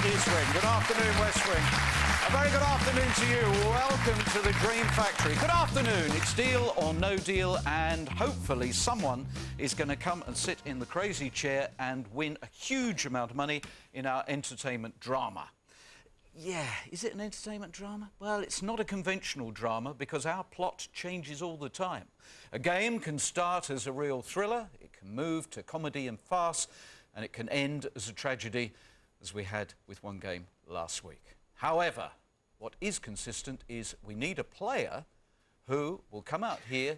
East Wing. Good afternoon, West Wing. A very good afternoon to you. Welcome to the Dream Factory. Good afternoon. It's Deal or No Deal, and hopefully someone is going to come and sit in the crazy chair and win a huge amount of money in our entertainment drama. Yeah, is it an entertainment drama? Well, it's not a conventional drama because our plot changes all the time. A game can start as a real thriller, it can move to comedy and farce, and it can end as a tragedy, as we had with one game last week. However, what is consistent is we need a player who will come out here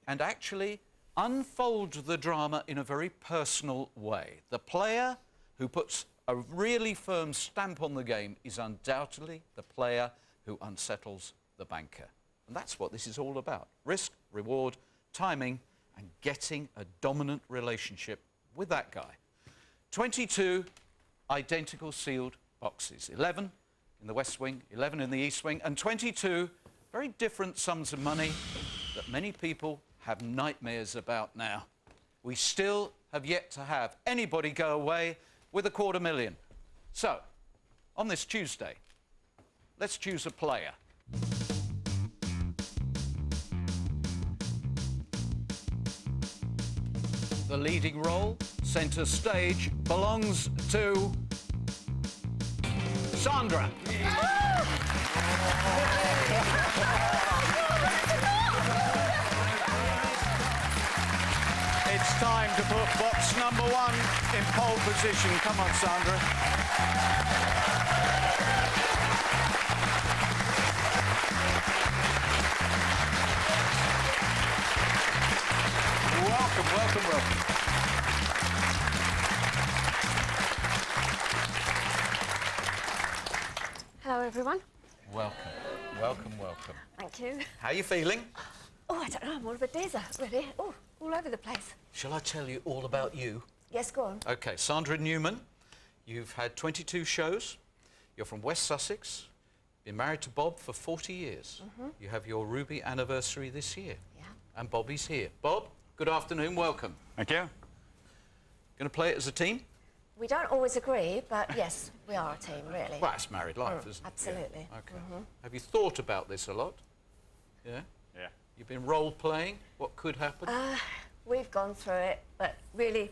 and actually unfold the drama in a very personal way. The player who puts a really firm stamp on the game is undoubtedly the player who unsettles the banker. And that's what this is all about. Risk, reward, timing, and getting a dominant relationship with that guy. 22 identical sealed boxes. 11 in the West Wing, 11 in the East Wing, and 22 very different sums of money that many people have nightmares about now. We still have yet to have anybody go away with $250,000. So, on this Tuesday, let's choose a player. The leading role, centre stage, belongs to Sandra. It's time to put box number 1 in pole position. Come on, Sandra. Welcome, welcome, welcome. Hello, everyone. Welcome, welcome, welcome. Thank you. How are you feeling? Oh, I don't know, I'm all of a dizzer, really. Oh, all over the place. Shall I tell you all about you? Yes, go on. OK, Sandra Newman, you've had 22 shows. You're from West Sussex. Been married to Bob for 40 years. You have your Ruby anniversary this year. Yeah. And Bobby's here. Bob, good afternoon, welcome. Thank you. Going to play it as a team? We don't always agree, but yes, we are a team, really. Well, it's married life, isn't it? Absolutely. Yeah. OK. Have you thought about this a lot? Yeah? Yeah. You've been role-playing? What could happen? We've gone through it, but really,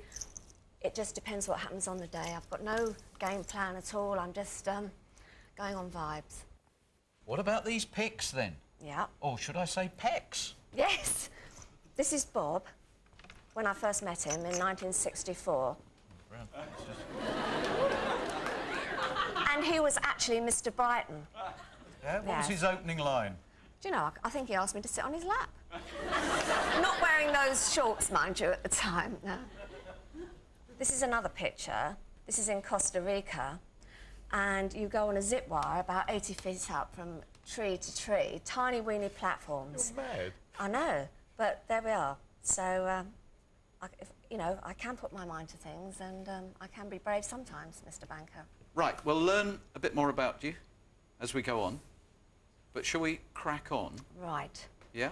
it just depends what happens on the day. I've got no game plan at all. I'm just going on vibes. What about these pics, then? Yeah. Or should I say pecs? Yes. This is Bob, when I first met him in 1964. And he was actually Mr. Brighton. Yeah? What was his opening line? Do you know, I think he asked me to sit on his lap. Not wearing those shorts, mind you, at the time, no. This is another picture. This is in Costa Rica. And you go on a zip wire about 80 feet up from tree to tree, tiny weeny platforms. You're mad. I know, but there we are. So, you know, I can put my mind to things and I can be brave sometimes, Mr. Banker. Right, we'll learn a bit more about you as we go on. But shall we crack on? Right. Yeah?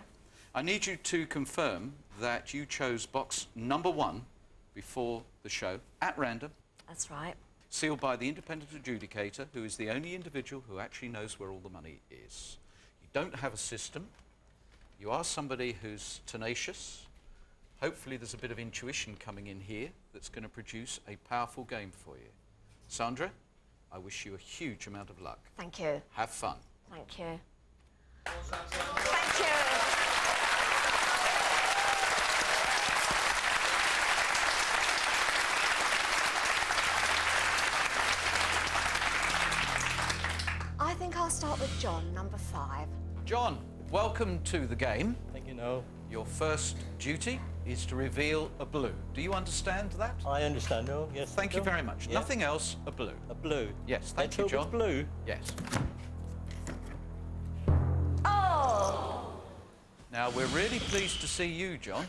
I need you to confirm that you chose box number 1 before the show, at random. That's right. Sealed by the independent adjudicator, who is the only individual who actually knows where all the money is. You don't have a system. You are somebody who's tenacious. Hopefully there's a bit of intuition coming in here that's going to produce a powerful game for you. Sandra, I wish you a huge amount of luck. Thank you. Have fun. Thank you. Thank you. I think I'll start with John, number 5. John, welcome to the game. Thank you, Noel. Your first duty is to reveal a blue. Do you understand that? I understand, Noel. Yes. Thank you very much. Yeah. Nothing else, a blue. A blue. Yes, thank you, Let's John. hope it's blue. Yes. Oh! Now, we're really pleased to see you, John.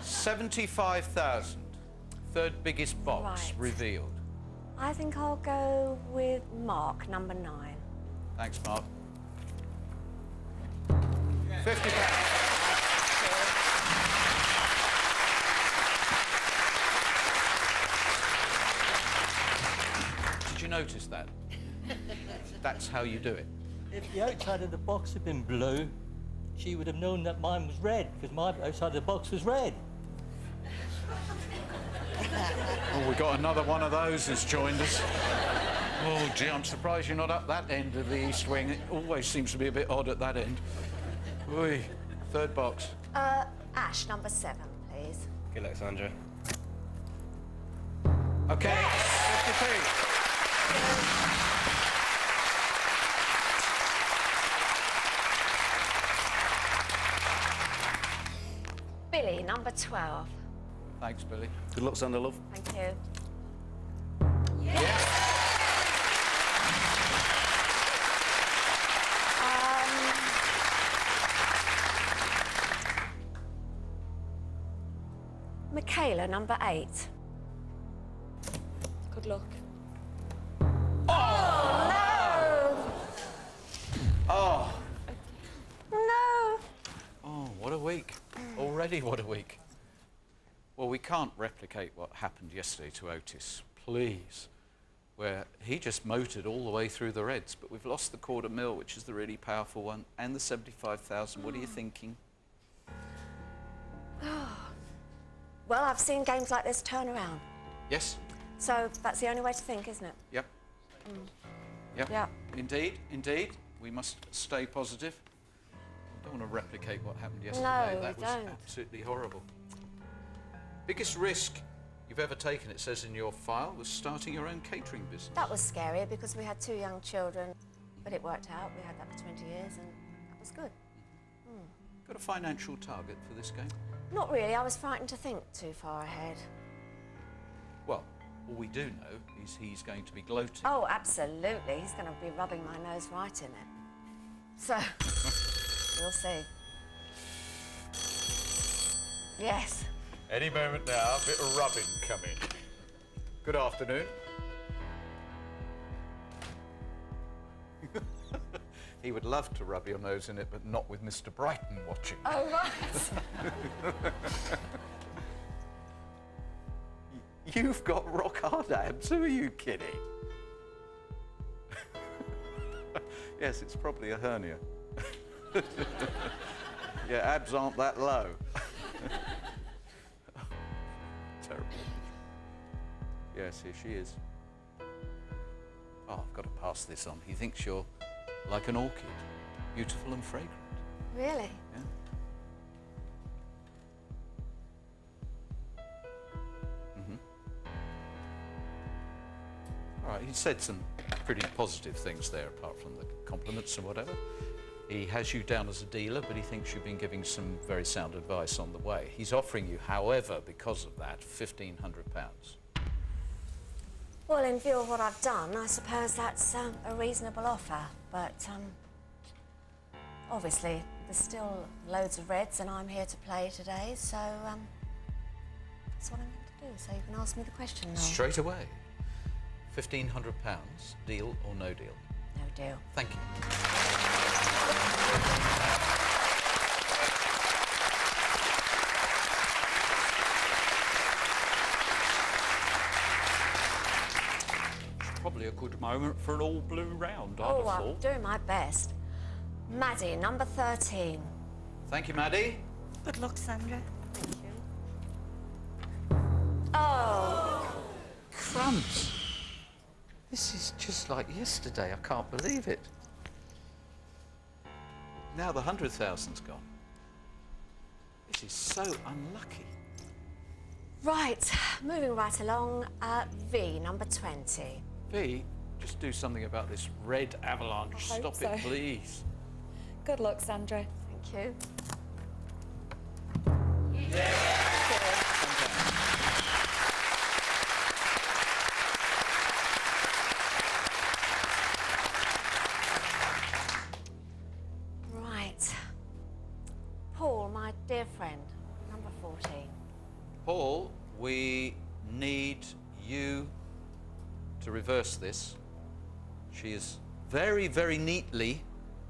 75,000. Third biggest box Right. revealed. I think I'll go with Mark, number 9. Thanks, Mark. £50. noticed that? That's how you do it. If the outside of the box had been blue, she would have known that mine was red, because my outside of the box was red. Oh, we got another one of those who's joined us. Oh, gee, I'm surprised you're not up that end of the east wing. It always seems to be a bit odd at that end. Oi, third box. Ash, number 7, please. Good luck, Sandra. OK, 50p. Billy, number 12. Thanks, Billy. Good luck, Sandra, love. Thank you. Yeah. Michaela, number 8. Good luck. Oh, No! oh, what a week. Already what a week. Well, we can't replicate what happened yesterday to Otis, please, where he just motored all the way through the reds, but we've lost the £250,000, which is the really powerful one, and the 75,000. What are you thinking? Well, I've seen games like this turn around. Yes? So that's the only way to think, isn't it? Yep. Yep. Yeah. Indeed, indeed. We must stay positive. I don't want to replicate what happened yesterday. No, that we was don't. absolutely horrible. Biggest risk you've ever taken, it says in your file, was starting your own catering business. That was scary because we had 2 young children, but it worked out. We had that for 20 years and that was good. Got a financial target for this game? Not really. I was frightened to think too far ahead. Well, all we do know is he's going to be gloating. Oh, absolutely. He's going to be rubbing my nose right in it. So, we'll see. Yes. Any moment now, a bit of rubbing coming. Good afternoon. He would love to rub your nose in it, but not with Mr. Brighton watching. Oh, right. You've got rock hard abs, who are you kidding? Yes, it's probably a hernia. Yeah, abs aren't that low. Terrible. Yes, here she is. Oh, I've got to pass this on. He thinks you're like an orchid, beautiful and fragrant. Really? Yeah. All right, he said some pretty positive things there, apart from the compliments and whatever. He has you down as a dealer, but he thinks you've been giving some very sound advice on the way. He's offering you, however, because of that, £1,500. Well, in view of what I've done, I suppose that's a reasonable offer. But, obviously, there's still loads of reds and I'm here to play today, so, that's what I'm going to do. So you can ask me the question now. Straight away. £1,500, deal or no deal? No deal. Thank you. Probably a good moment for an all-blue round, I'd have Oh, I'm thought. doing my best. Maddie, number 13. Thank you, Maddie. Good luck, Sandra. Thank you. Oh, Crumbs. This is just like yesterday. I can't believe it. Now the 100,000's gone. This is so unlucky. right. Moving right along. V, number 20. V, just do something about this red avalanche. I hope Stop it, so. please. Good luck, Sandra. Thank you. Right. Paul, my dear friend, number 14. Paul, we need you to reverse this. She has very, very neatly,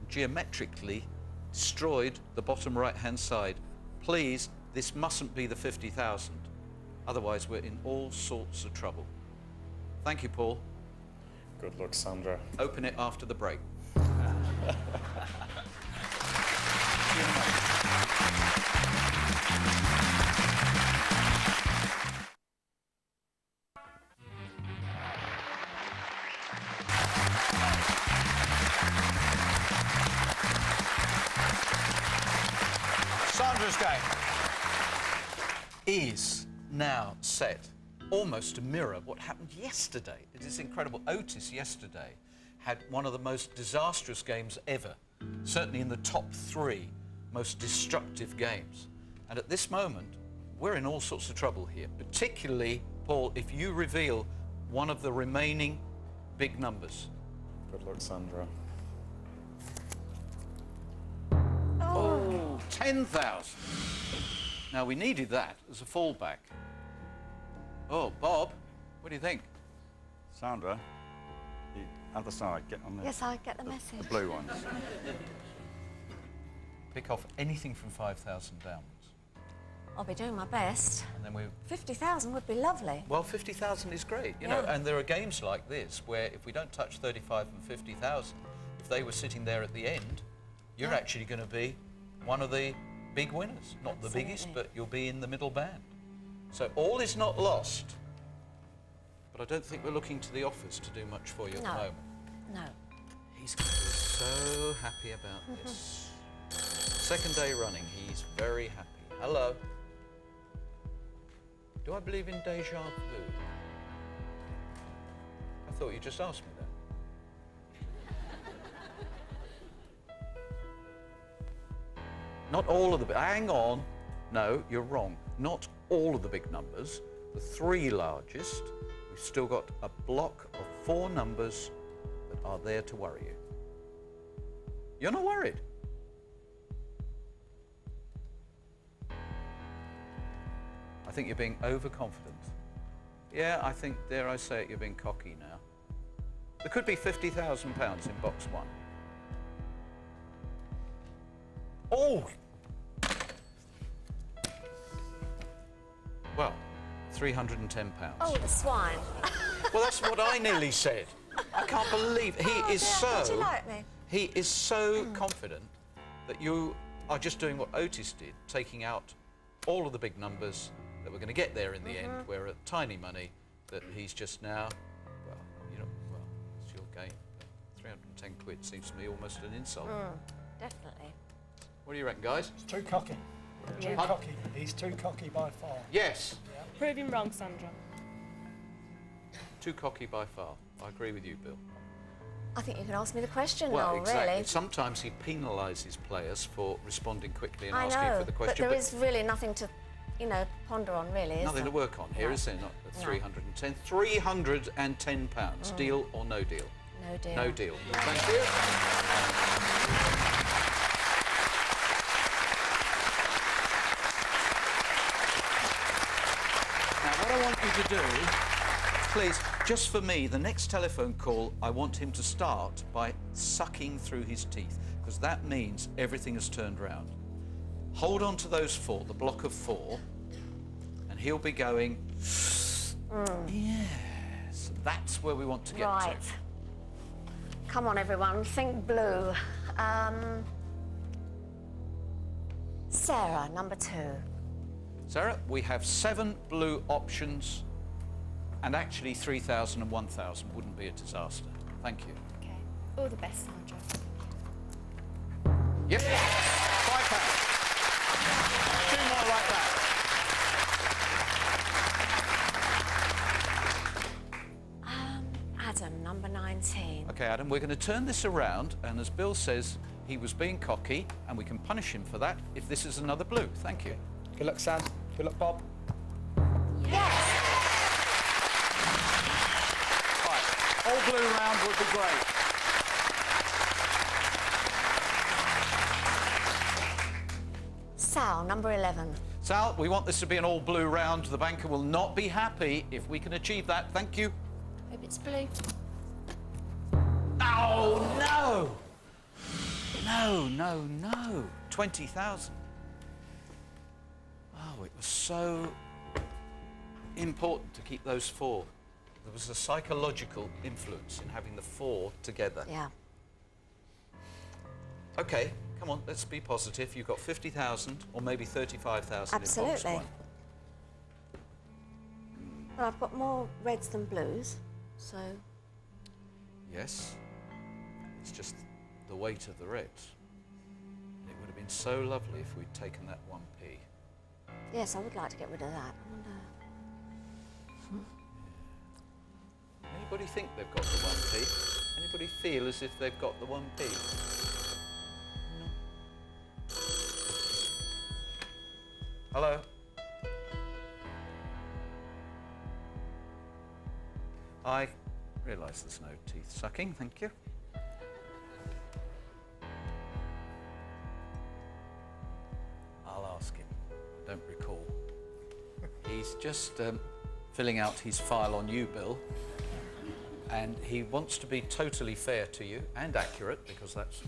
geometrically destroyed the bottom right-hand side. Please, this mustn't be the 50,000. Otherwise, we're in all sorts of trouble. Thank you, Paul. Good luck, Sandra. Open it after the break. Sandra's game is now set almost to mirror what happened yesterday. It is incredible. Otis yesterday had one of the most disastrous games ever, certainly in the top 3 most destructive games. And at this moment, we're in all sorts of trouble here, particularly, Paul, if you reveal one of the remaining big numbers. Good luck, Sandra. Oh, 10,000. Now, we needed that as a fallback. Oh, Bob, what do you think? Sandra, the other side, get on the... Yes, I get the message. The blue ones. Pick off anything from 5,000 downwards. I'll be doing my best. And then we... 50,000 would be lovely. Well, 50,000 is great, you know, and there are games like this where if we don't touch 35 and 50,000, if they were sitting there at the end, you're actually going to be one of the big winners. Not the biggest, but you'll be in the middle band. So all is not lost. But I don't think we're looking to the office to do much for you at the moment. No. He's going to be so happy about this. Second day running, he's very happy. Hello. Do I believe in déjà vu? I thought you just asked me that. Not all of the... Hang on. No, you're wrong. Not all of the big numbers. The 3 largest. We've still got a block of 4 numbers that are there to worry you. You're not worried? I think you're being overconfident. Yeah, I think, dare I say it, you're being cocky now. There could be £50,000 in box 1. Oh! Well, £310. Oh, the swine. Well, that's what I nearly said. I can't believe he is How'd you like me? He is so confident that you are just doing what Otis did, taking out all of the big numbers that we're going to get there in the end, where at tiny money that he's just now, well, you know, well, it's your game. But 310 quid seems to me almost an insult. Definitely. What do you reckon, guys? It's too cocky. Too cocky. He's too cocky by far. Yes. Prove him wrong, Sandra. Too cocky by far. I agree with you, Bill. I think you can ask me the question, Well, Noel, exactly. really. Sometimes he penalises players for responding quickly and I asking know, for the question. but there is really nothing to, you know, ponder on, really, is nothing there? to work on here, No. is there? Not the No. 310. £310. Deal or no deal? No deal. No deal. Thank you. Now, what I want you to do, please, just for me, the next telephone call, I want him to start by sucking through his teeth, because that means everything has turned round. Hold on to those 4, the block of 4, and he'll be going, yes, that's where we want to get Right. to. Come on, everyone, think blue. Sarah, number 2. Sarah, we have 7 blue options, and actually 3,000 and 1,000 wouldn't be a disaster. Thank you. Okay. All the best, Sandra. Yep. £5. 2 more like that. Adam, number 19. Okay, Adam, we're going to turn this around, and as Bill says, he was being cocky, and we can punish him for that if this is another blue. Thank you. Good luck, Sam. Good luck, Bob. Yes! Right, all blue round would be great. Sal, number 11. Sal, we want this to be an all blue round. The banker will not be happy if we can achieve that. Thank you. Hope it's blue. Oh, no! No, no, no. 20,000. Oh, it was so important to keep those 4 There was a psychological influence in having the 4 together. Yeah. OK, come on, let's be positive. You've got 50,000 or maybe 35,000 in box Absolutely. 1. Well, I've got more reds than blues, so... Yes. It's just the weight of the reds. It would have been so lovely if we'd taken that 1p. Yes, I would like to get rid of that. I wonder... Anybody think they've got the 1p? Anybody feel as if they've got the 1p? No. Hello? I realise there's no teeth sucking, thank you. I'll ask him. I don't recall. He's just filling out his file on you, Bill. And he wants to be totally fair to you and accurate, because that's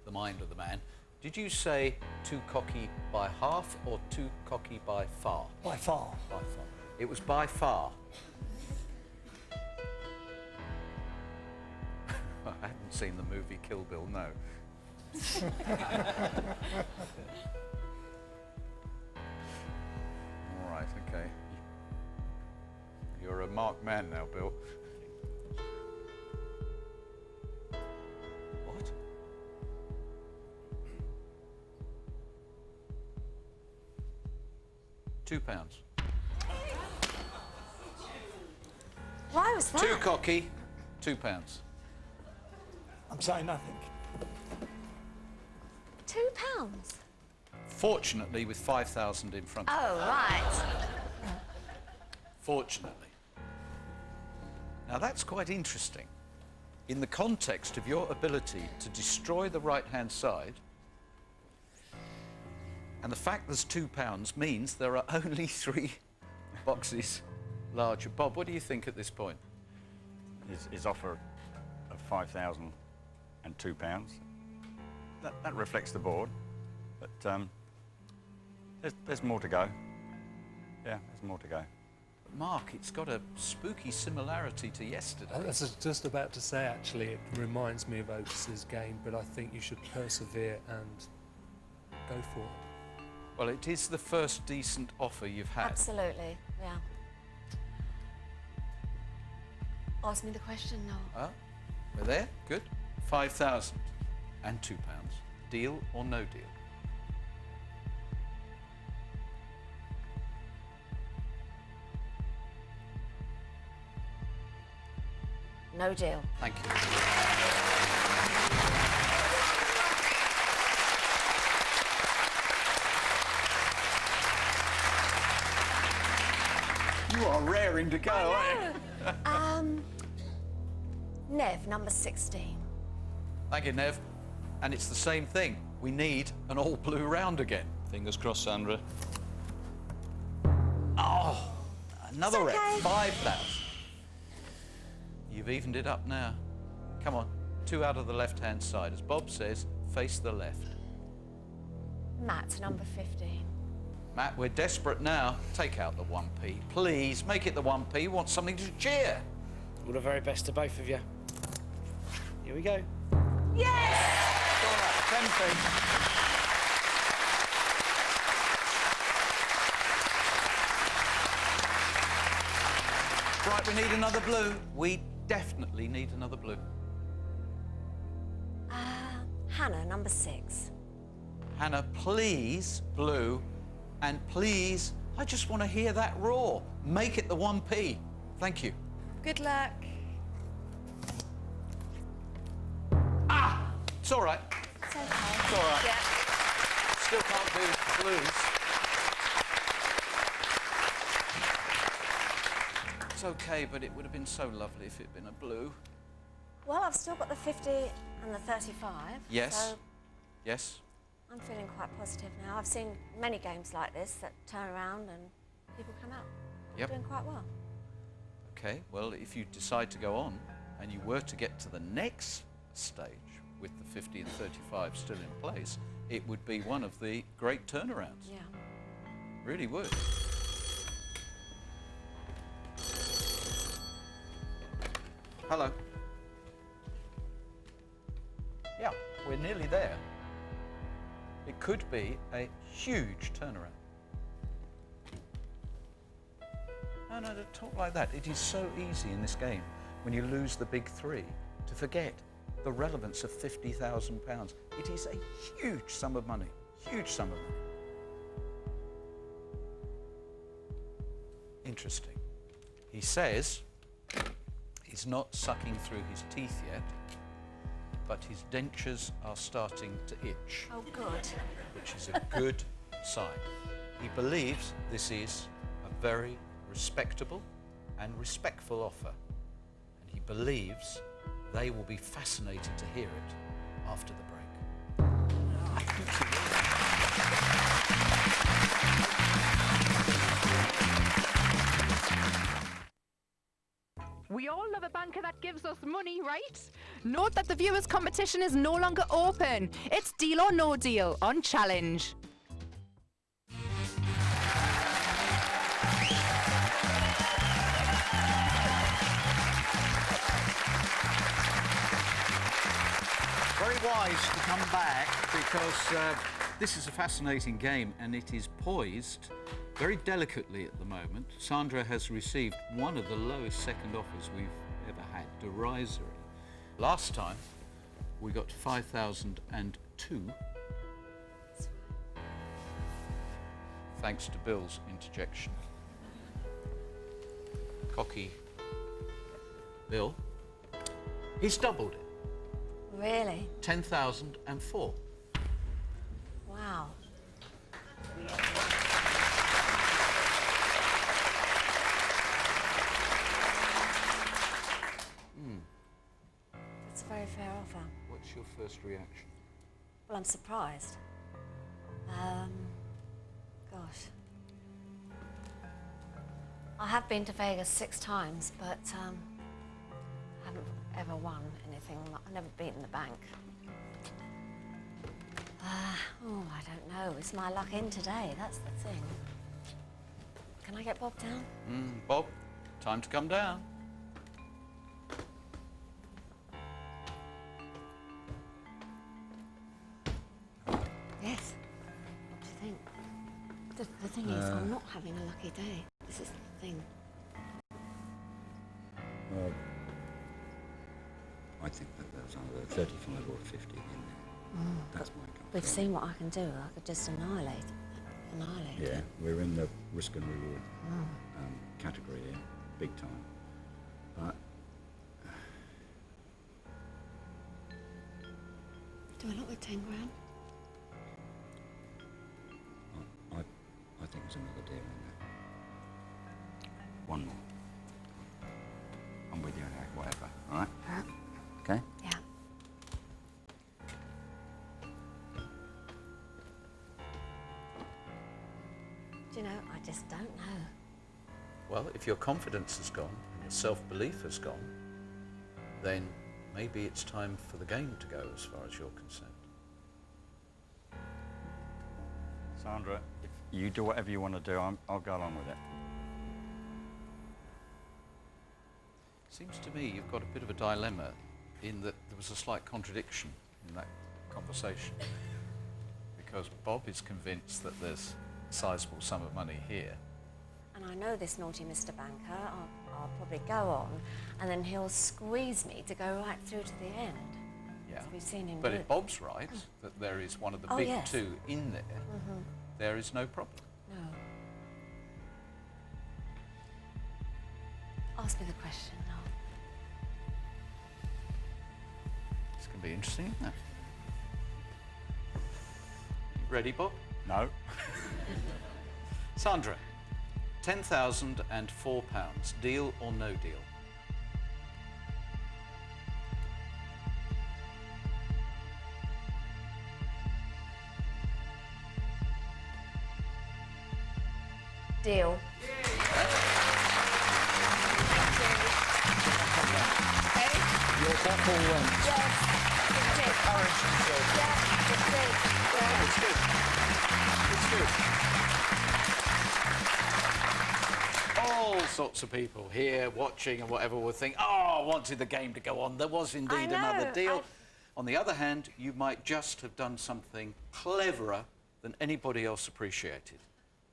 the mind of the man. Did you say too cocky by half or too cocky by far? By far. By far. It was by far. I haven't seen the movie Kill Bill, no. All right, OK. You're a marked man now, Bill. What? £2. Why was that? Too cocky, £2. I'm saying nothing. £2? Fortunately, with 5,000 in front of you. Oh, right. Fortunately. Now, that's quite interesting. In the context of your ability to destroy the right-hand side, and the fact there's £2 means there are only 3 boxes larger. Bob, what do you think at this point? His offer of £5,002. That reflects the board, but there's more to go. Yeah, there's more to go. Mark, it's got a spooky similarity to yesterday. I was just about to say, actually, it reminds me of Otis's game, but I think you should persevere and go for it. Well, it is the first decent offer you've had. Absolutely, yeah. Ask me the question, Noel. Oh, we're there. Good. 5,000 and £2. Deal or no deal? No deal. Thank you. You are raring to go, aren't you? Nev, number 16. Thank you, Nev. And it's the same thing. We need an all-blue round again. Fingers crossed, Sandra. Oh, another It's okay. wreck. 5,000. You've evened it up now. Come on, 2 out of the left-hand side. As Bob says, face the left. Matt, number 15. Matt, we're desperate now. Take out the 1p. Please, make it the 1p. We want something to cheer. All the very best to both of you. Here we go. Yes! All right, 10p. Right, we need another blue. We definitely need another blue. Hannah, number 6. Hannah, please, blue. And please, I just want to hear that roar. Make it the 1p. Thank you. Good luck. Ah! It's all right. It's okay. It's all right. Yeah. Still can't do blues. It's okay, but it would have been so lovely if it had been a blue. Well, I've still got the 50 and the 35. Yes. So Yes. I'm feeling quite positive now. I've seen many games like this that turn around and people come out. Yep. Doing quite well. Okay, well, if you decide to go on and you were to get to the next stage with the 50 and 35 still in place, it would be one of the great turnarounds. Yeah. Really would. Hello. Yeah, we're nearly there. It could be a huge turnaround. No, don't talk like that. It is so easy in this game, when you lose the big three, to forget the relevance of £50,000. It is a huge sum of money. Huge sum of money. Interesting. He says he's not sucking through his teeth yet, but his dentures are starting to itch. Oh, good. Which is a good sign. He believes this is a very respectable and respectful offer, and he believes they will be fascinated to hear it after the break. I think he will. We all love a banker that gives us money, right? Note that the viewers' competition is no longer open. It's Deal or No Deal on Challenge. Very wise to come back, because this is a fascinating game and it is poised very delicately at the moment. Sandra has received one of the lowest second offers we've ever had, derisory. Last time we got 5,002, thanks to Bill's interjection. Cocky Bill, he's doubled it. Really? 10,004. Wow. That's a very fair offer. What's your first reaction? Well, I'm surprised. Gosh. I have been to Vegas 6 times, but I haven't ever won anything. I've never beaten the bank. Oh, I don't know. Is my luck in today? That's the thing. Can I get Bob down? Bob, time to come down. Yes. What do you think? The thing is, I'm not having a lucky day. This is the thing. I think that there's either 35 or 50 in there. That's my gut. We've seen what I can do. I could just annihilate Yeah, it. we're in the risk and reward category here, big time. But Do I look with 10 grand? I think there's another deal in there. One more. I'm with you, whatever, all right? Okay? Yeah. Do you know, I just don't know. Well, if your confidence has gone and your self-belief has gone, then maybe it's time for the game to go as far as you're concerned. Sandra, if you do whatever you want to do, I'll go along with it. Seems to me you've got a bit of a dilemma in that there was a slight contradiction in that conversation, because Bob is convinced that there's a sizable sum of money here. And I know this naughty Mr. Banker. I'll probably go on, and then he'll squeeze me to go right through to the end. Yeah. As we've seen him But do. if Bob's right, that there is one of the Oh, big yes. two in there, there is no problem. No. Ask me the question, no. It's going to be interesting, isn't it? Ready, Bob? No. Sandra, £10,004. Deal or no deal? Deal. Your bottle went. Yes, it did. Courage and so. Yeah, it did. Yeah. It's good. It's good. All sorts of people here watching and whatever will think, oh, I wanted the game to go on. There was indeed another deal. On the other hand, you might just have done something cleverer than anybody else appreciated.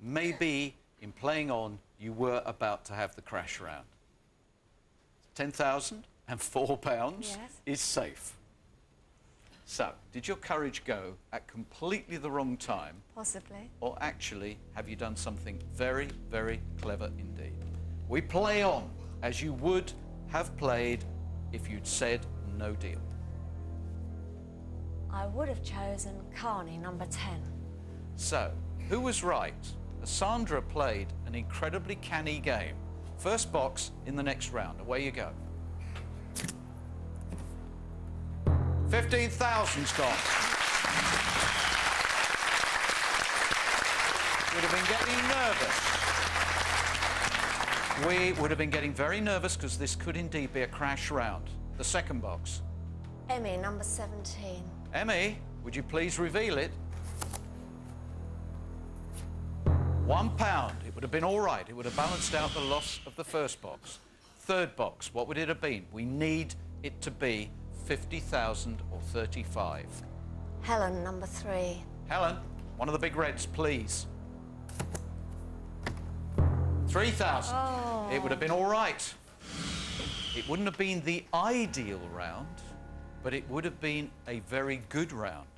Maybe in playing on, you were about to have the crash round. £10,004 is safe. So, did your courage go at completely the wrong time? Possibly. Or actually, have you done something very, very clever indeed? We play on as you would have played if you'd said no deal. I would have chosen Carney, number 10. So, who was right? Sandra played an incredibly canny game. First box in the next round. Away you go. 15,000's gone. Would have been getting nervous. We would have been getting very nervous because this could indeed be a crash round. The second box. Emmy, number 17. Emmy, would you please reveal it? £1. It would have been all right. It would have balanced out the loss of the first box. Third box, what would it have been? We need it to be 50,000 or 35. Helen, number 3. Helen, one of the big reds, please. 3,000. Oh. It would have been all right. It wouldn't have been the ideal round, but it would have been a very good round.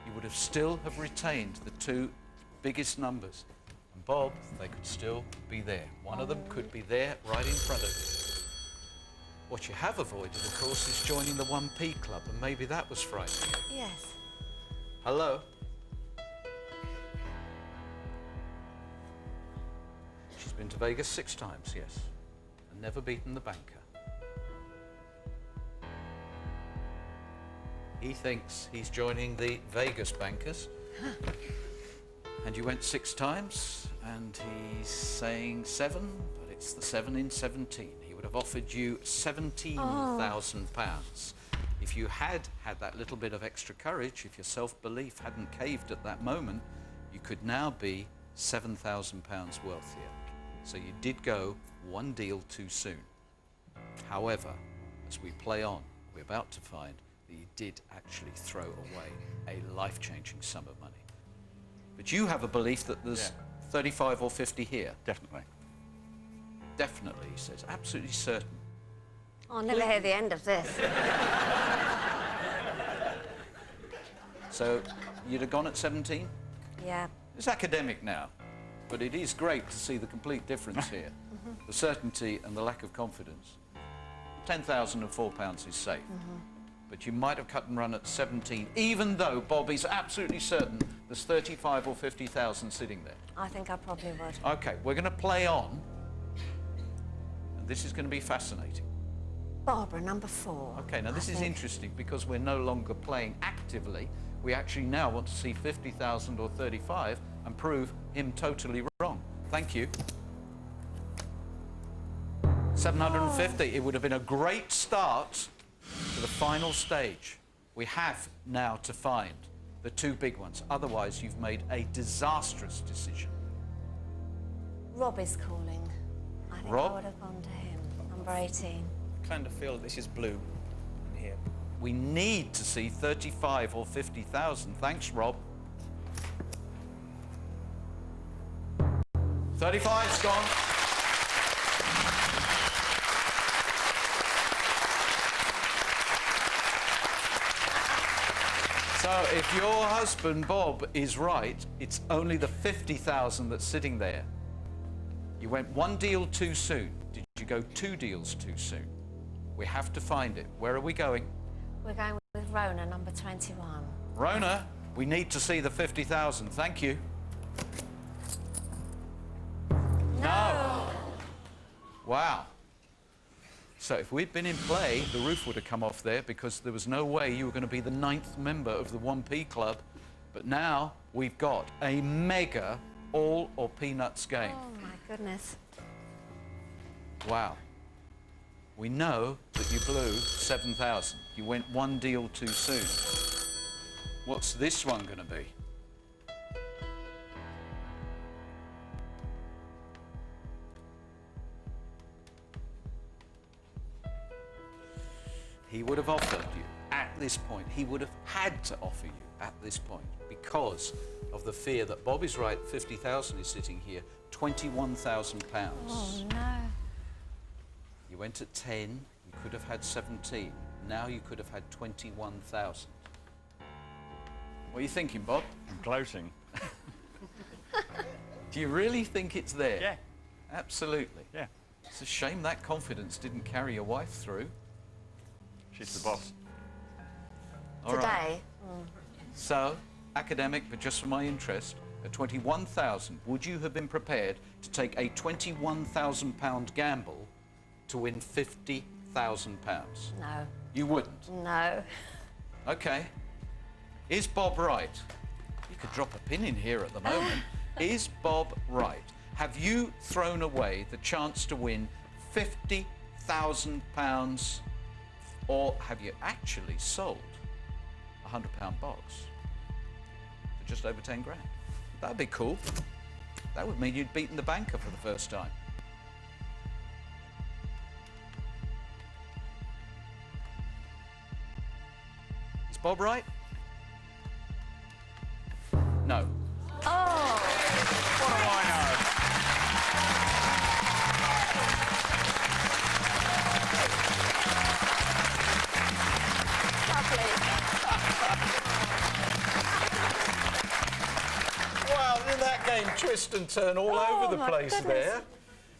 You would have still have retained the two biggest numbers. And Bob, they could still be there. One of them could be there right in front of you. What you have avoided, of course, is joining the 1p club, and maybe that was frightening. Yes. Hello? She's been to Vegas 6 times, yes, and never beaten the banker. He thinks he's joining the Vegas bankers. And you went 6 times, and he's saying 7, but it's the 7 in 17. He would have offered you £17,000. If you had had that little bit of extra courage, if your self-belief hadn't caved at that moment, you could now be £7,000 wealthier. So you did go one deal too soon. However, as we play on, we're about to find that you did actually throw away a life-changing sum of money. But you have a belief that there's 35 or 50 here. Definitely. Definitely, he says. Absolutely certain. I'll never hear the end of this. So, you'd have gone at 17? Yeah. It's academic now, but it is great to see the complete difference here. The certainty and the lack of confidence. £10,004 is safe. But you might have cut and run at 17, even though Bob is absolutely certain there's 35 or 50,000 sitting there. I think I probably would. OK, we're going to play on. And this is going to be fascinating. Barbara, number 4. OK, now this is interesting because we're no longer playing actively. We actually now want to see 50,000 or 35 and prove him totally wrong. Thank you. 750. It would have been a great start to the final stage. We have now to find the 2 big ones. Otherwise, you've made a disastrous decision. Rob is calling. I think Rob? I would have gone to him. Number 18. I kind of feel this is blue in here. We need to see 35 or 50,000. Thanks, Rob. 35's gone. So if your husband, Bob, is right, it's only the 50,000 that's sitting there. You went one deal too soon. Did you go 2 deals too soon? We have to find it. Where are we going? We're going with Rona, number 21. Rona, we need to see the 50,000. Thank you. No. Wow. So if we'd been in play, the roof would have come off there because there was no way you were going to be the 9th member of the 1p club. But now we've got a mega all or peanuts game. Oh, my goodness. Wow. We know that you blew 7,000. You went one deal too soon. What's this one going to be? he would have offered you at this point. He would have had to offer you at this point because of the fear that Bob is right, 50,000 is sitting here, £21,000. Oh, no. You went at 10, you could have had 17. Now you could have had 21,000. What are you thinking, Bob? I'm gloating. Do you really think it's there? Yeah. Absolutely. Yeah. It's a shame that confidence didn't carry your wife through. She's the boss. All right. Today. So, academic, but just for my interest, at 21,000, would you have been prepared to take a £21,000 gamble to win £50,000? No. You wouldn't? No. Okay. Is Bob right? You could drop a pin in here at the moment. Is Bob right? Have you thrown away the chance to win £50,000, or have you actually sold a £100 box for just over 10 grand? That'd be cool. That would mean you'd beaten the banker for the first time. Is Bob right? No. Oh! What do I know? Well, in that game, twist and turn all over the my place goodness. there.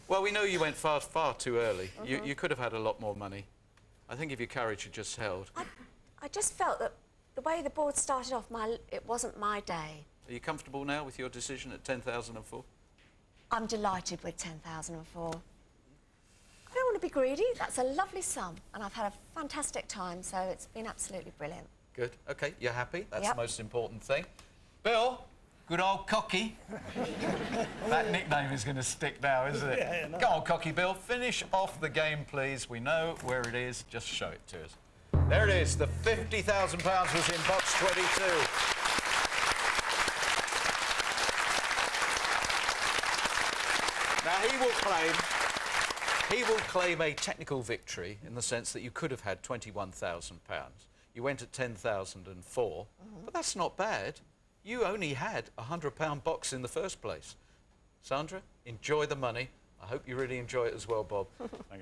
Well, we know you went far too early. You could have had a lot more money. I think if your courage had just held. I just felt that the way the board started off, it wasn't my day. Are you comfortable now with your decision at 10,004? I'm delighted with 10,004. I don't want to be greedy. That's a lovely sum, and I've had a fantastic time, so it's been absolutely brilliant. Good. OK, you're happy. That's Yep. the most important thing. Bill, good old Cocky. That nickname is going to stick now, isn't it? Yeah, no. Go on, Cocky Bill. Finish off the game, please. We know where it is. Just show it to us. There it is. The £50,000 was in box 22. Now, he will claim a technical victory in the sense that you could have had £21,000. You went at 10,004, but that's not bad. You only had a £100 box in the first place. Sandra, enjoy the money. I hope you really enjoy it as well, Bob.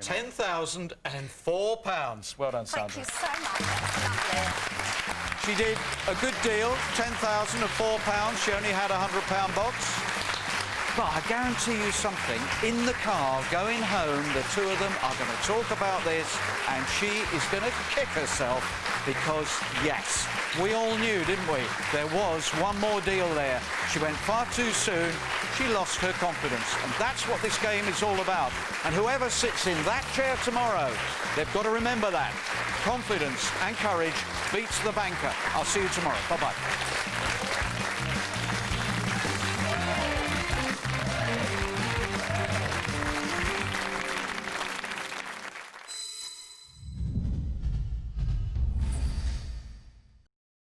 £10,004. Well done, Sandra. Thank you so much. That's lovely. She did a good deal, £10,004. She only had a £100 box. But I guarantee you something, in the car, going home, the two of them are going to talk about this, and she is going to kick herself because, yes, we all knew, didn't we? There was one more deal there. She went far too soon. She lost her confidence, and that's what this game is all about. And whoever sits in that chair tomorrow, they've got to remember that. Confidence and courage beats the banker. I'll see you tomorrow. Bye-bye.